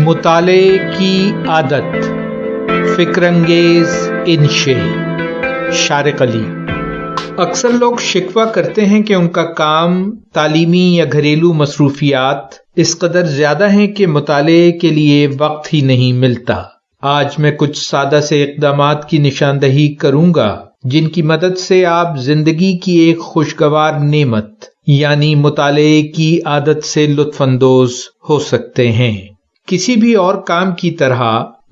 مطالعے کی عادت، فکر انگیز انشے، شارق علی۔ اکثر لوگ شکوہ کرتے ہیں کہ ان کا کام، تعلیمی یا گھریلو مصروفیات اس قدر زیادہ ہیں کہ مطالعے کے لیے وقت ہی نہیں ملتا۔ آج میں کچھ سادہ سے اقدامات کی نشاندہی کروں گا جن کی مدد سے آپ زندگی کی ایک خوشگوار نعمت یعنی مطالعے کی عادت سے لطف اندوز ہو سکتے ہیں۔ کسی بھی اور کام کی طرح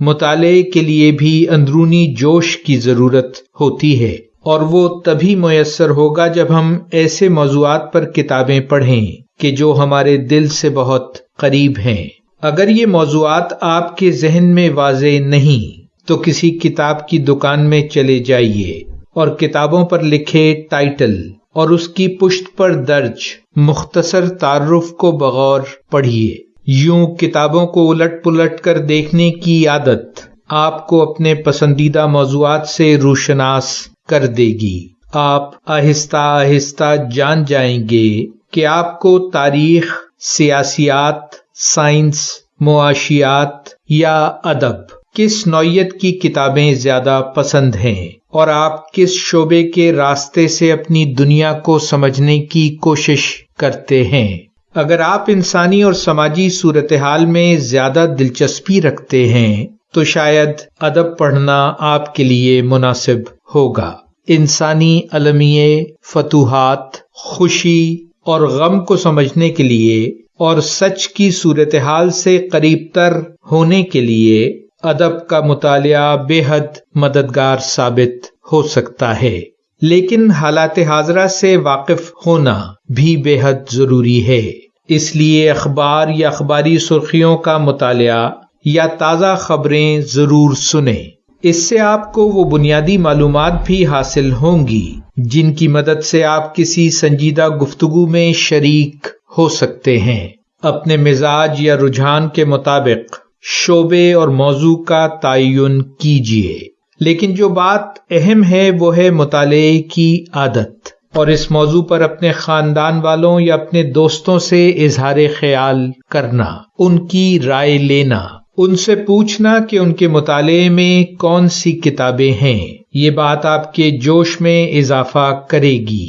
مطالعے کے لیے بھی اندرونی جوش کی ضرورت ہوتی ہے، اور وہ تبھی میسر ہوگا جب ہم ایسے موضوعات پر کتابیں پڑھیں کہ جو ہمارے دل سے بہت قریب ہیں۔ اگر یہ موضوعات آپ کے ذہن میں واضح نہیں تو کسی کتاب کی دکان میں چلے جائیے اور کتابوں پر لکھے ٹائٹل اور اس کی پشت پر درج مختصر تعارف کو بغور پڑھیے۔ یوں کتابوں کو الٹ پلٹ کر دیکھنے کی عادت آپ کو اپنے پسندیدہ موضوعات سے روشناس کر دے گی۔ آپ آہستہ آہستہ جان جائیں گے کہ آپ کو تاریخ، سیاسیات، سائنس، معاشیات یا ادب کس نوعیت کی کتابیں زیادہ پسند ہیں، اور آپ کس شعبے کے راستے سے اپنی دنیا کو سمجھنے کی کوشش کرتے ہیں۔ اگر آپ انسانی اور سماجی صورتحال میں زیادہ دلچسپی رکھتے ہیں تو شاید ادب پڑھنا آپ کے لیے مناسب ہوگا۔ انسانی المیے، فتوحات، خوشی اور غم کو سمجھنے کے لیے اور سچ کی صورتحال سے قریب تر ہونے کے لیے ادب کا مطالعہ بے حد مددگار ثابت ہو سکتا ہے، لیکن حالات حاضرہ سے واقف ہونا بھی بے حد ضروری ہے۔ اس لیے اخبار یا اخباری سرخیوں کا مطالعہ یا تازہ خبریں ضرور سنیں۔ اس سے آپ کو وہ بنیادی معلومات بھی حاصل ہوں گی جن کی مدد سے آپ کسی سنجیدہ گفتگو میں شریک ہو سکتے ہیں۔ اپنے مزاج یا رجحان کے مطابق شعبے اور موضوع کا تعین کیجیے، لیکن جو بات اہم ہے وہ ہے مطالعے کی عادت، اور اس موضوع پر اپنے خاندان والوں یا اپنے دوستوں سے اظہار خیال کرنا، ان کی رائے لینا، ان سے پوچھنا کہ ان کے مطالعے میں کون سی کتابیں ہیں۔ یہ بات آپ کے جوش میں اضافہ کرے گی۔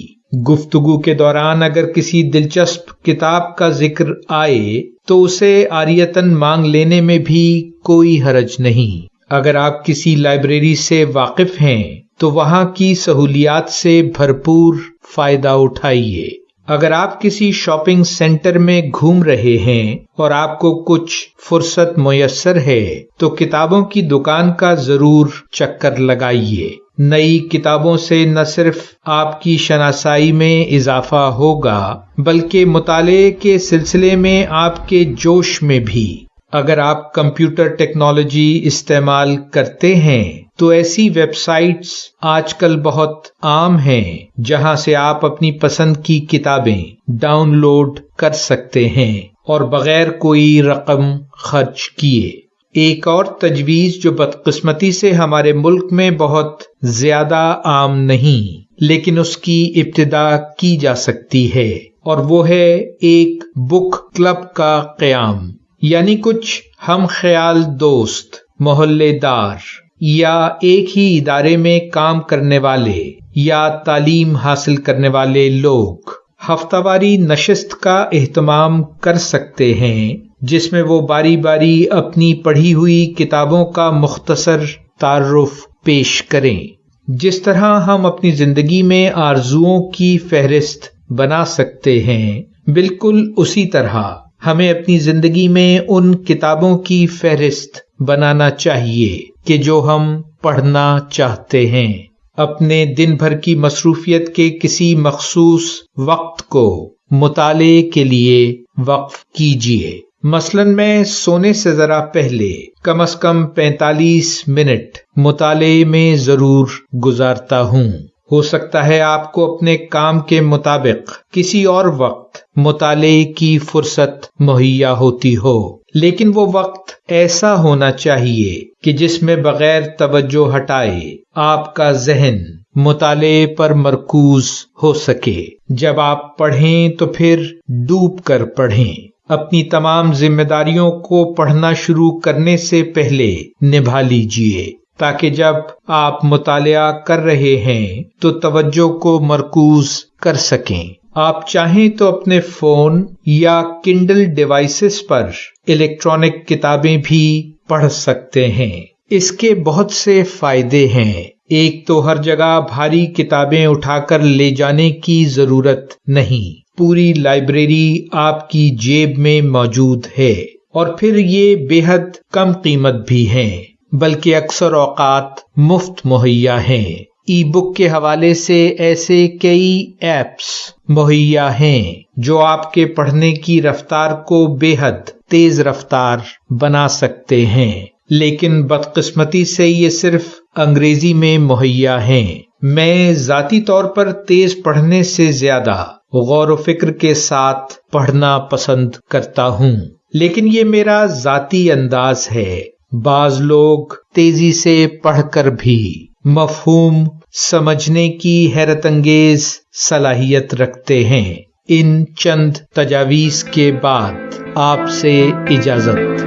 گفتگو کے دوران اگر کسی دلچسپ کتاب کا ذکر آئے تو اسے عاریتاً مانگ لینے میں بھی کوئی حرج نہیں۔ اگر آپ کسی لائبریری سے واقف ہیں تو وہاں کی سہولیات سے بھرپور فائدہ اٹھائیے۔ اگر آپ کسی شاپنگ سینٹر میں گھوم رہے ہیں اور آپ کو کچھ فرصت میسر ہے تو کتابوں کی دکان کا ضرور چکر لگائیے۔ نئی کتابوں سے نہ صرف آپ کی شناسائی میں اضافہ ہوگا بلکہ مطالعے کے سلسلے میں آپ کے جوش میں بھی۔ اگر آپ کمپیوٹر ٹیکنالوجی استعمال کرتے ہیں تو ایسی ویب سائٹس آج کل بہت عام ہیں جہاں سے آپ اپنی پسند کی کتابیں ڈاؤن لوڈ کر سکتے ہیں اور بغیر کوئی رقم خرچ کیے۔ ایک اور تجویز جو بدقسمتی سے ہمارے ملک میں بہت زیادہ عام نہیں لیکن اس کی ابتدا کی جا سکتی ہے، اور وہ ہے ایک بک کلب کا قیام، یعنی کچھ ہم خیال دوست، محلے دار یا ایک ہی ادارے میں کام کرنے والے یا تعلیم حاصل کرنے والے لوگ ہفتہ واری نشست کا اہتمام کر سکتے ہیں جس میں وہ باری باری اپنی پڑھی ہوئی کتابوں کا مختصر تعارف پیش کریں۔ جس طرح ہم اپنی زندگی میں آرزوؤں کی فہرست بنا سکتے ہیں، بالکل اسی طرح ہمیں اپنی زندگی میں ان کتابوں کی فہرست بنانا چاہیے کہ جو ہم پڑھنا چاہتے ہیں۔ اپنے دن بھر کی مصروفیت کے کسی مخصوص وقت کو مطالعے کے لیے وقف کیجیے۔ مثلاً میں سونے سے ذرا پہلے کم از کم 45 منٹ مطالعے میں ضرور گزارتا ہوں۔ ہو سکتا ہے آپ کو اپنے کام کے مطابق کسی اور وقت مطالعے کی فرصت مہیا ہوتی ہو، لیکن وہ وقت ایسا ہونا چاہیے کہ جس میں بغیر توجہ ہٹائے آپ کا ذہن مطالعے پر مرکوز ہو سکے۔ جب آپ پڑھیں تو پھر ڈوب کر پڑھیں، اپنی تمام ذمہ داریوں کو پڑھنا شروع کرنے سے پہلے نبھا لیجئے، تاکہ جب آپ مطالعہ کر رہے ہیں تو توجہ کو مرکوز کر سکیں۔ آپ چاہیں تو اپنے فون یا کنڈل ڈیوائسز پر الیکٹرانک کتابیں بھی پڑھ سکتے ہیں۔ اس کے بہت سے فائدے ہیں۔ ایک تو ہر جگہ بھاری کتابیں اٹھا کر لے جانے کی ضرورت نہیں، پوری لائبریری آپ کی جیب میں موجود ہے، اور پھر یہ بے حد کم قیمت بھی ہیں، بلکہ اکثر اوقات مفت مہیا ہیں۔ ای بک کے حوالے سے ایسے کئی ایپس مہیا ہیں جو آپ کے پڑھنے کی رفتار کو بے حد تیز رفتار بنا سکتے ہیں، لیکن بدقسمتی سے یہ صرف انگریزی میں مہیا ہیں۔ میں ذاتی طور پر تیز پڑھنے سے زیادہ غور و فکر کے ساتھ پڑھنا پسند کرتا ہوں، لیکن یہ میرا ذاتی انداز ہے۔ بعض لوگ تیزی سے پڑھ کر بھی مفہوم سمجھنے کی حیرت انگیز صلاحیت رکھتے ہیں۔ ان چند تجاویز کے بعد آپ سے اجازت۔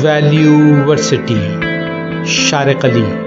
ویلیو ورسٹی، شارق علی۔